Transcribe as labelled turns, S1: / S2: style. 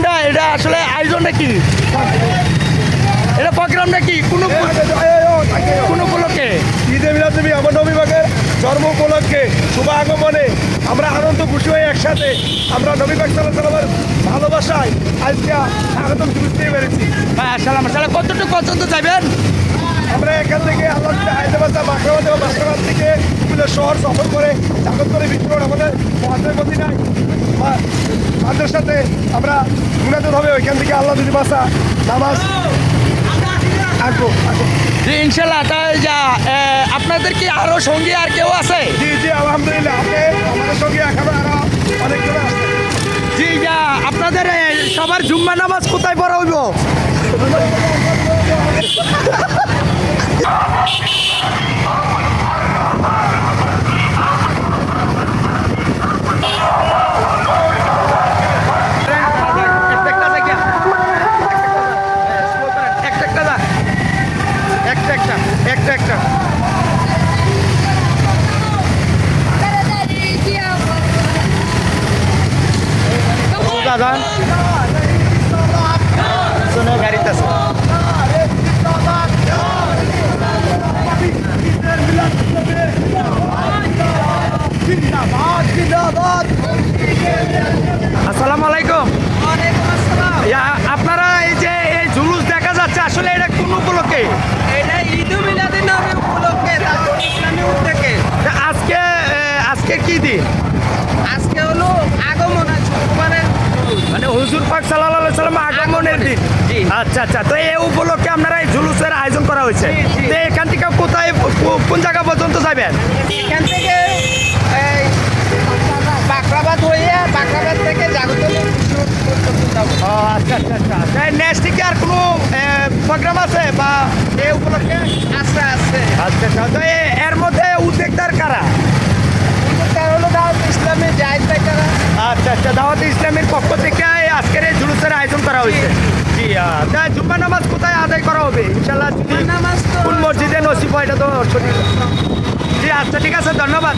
S1: প্রোগ্রামটা এটা আসলে আয়োজনটা কি? এটা প্রোগ্রামটা কি কোন উপলক্ষে?
S2: ঈদে মিলাদুন্নবী আমার নবী পাকের জন্ম উপলক্ষে শুভ আগমনে আমরা আনন্দ খুশি হয়ে একসাথে আমরা নবী পাক সাল্লাল্লাহু আলাইহি ওয়াসাল্লামের ভালোবাসায় আজকে স্বাগতম বুঝতে পেরেছি।
S1: মাশাআল্লাহ মাশাআল্লাহ। কতটুকু পর্যন্ত যাবেন?
S2: আমরা এখান থেকে আল্লাহ হায়দ্রাবাদ বাঁকড়াবাদ এবং বাঁকড়াবাদ থেকে কুমিল্লা শহর সফর করে জাগত করে বিক্রম আমাদের মহাদের মদিনায় তাদের সাথে আমরা গুণাদুর হবে ওইখান থেকে আল্লাহ যদি বাসা নামাজ আসবো।
S1: জি ইনশাল্লাহ। তাই যা আপনাদের কি আরো সঙ্গী আর কেউ আছে?
S2: জি জি আলহামদুলিল্লাহ আপনি আমাদের সঙ্গে এখানে আরো অনেকজন আসছে।
S1: জি যা আপনাদের সবার জুম্মা নামাজ কোথায় পড়া হইব? একটা দাদা গাড়িতে আছে। আসসালামু আলাইকুম। আপনারা এই যে এই জুলুস দেখা যাচ্ছে আসলে এটা কোন উপলক্ষে?
S3: এটা ঈদুল মিলাদুন নবী উপলক্ষে তারপর ইসলামী উদ্যোগে
S1: আজকে আজকে কি দিন?
S3: আজকে হলো আগমন
S1: মানে হুজুর পাক সাল্লাল্লাহু আলাইহি সাল্লাম আগমনের দিন।
S3: জি।
S1: আচ্ছা আচ্ছা। তো এই উপলক্ষে আপনারা এই জুলুসের আয়োজন করা হয়েছে।
S3: জি, জি।
S1: তো এখান থেকে কোথায় কোন জায়গা পর্যন্ত যাবেন?
S3: এখান থেকে এই বাকরাবাদ হয়ে বাকরাবাদ থেকে জাগতলী পর্যন্ত যাব।
S1: ও আচ্ছা আচ্ছা আচ্ছা। নেক্সট কি আর কোনো প্রোগ্রাম আছে বা এই উপলক্ষে?
S3: আস্তে আস্তে
S1: আচ্ছা আচ্ছা। তো এর মধ্যে উদ্যোক্তার কারা?
S3: তার হলো দাওয়াত ইসলামী জাহিদ ভাইকারা।
S1: আচ্ছা আচ্ছা। দাওয়াত ইসলামের পক্ষ থেকে আজকের এই জুলুসের আয়োজন করা হয়েছে। জি। তা জুম্মা নামাজ কোথায় আদায় করা হবে ইনশাল্লাহ?
S3: নামাজ তো
S1: কোন মসজিদে নসিব হয় এটা তো সঠিক। জি আচ্ছা ঠিক আছে ধন্যবাদ।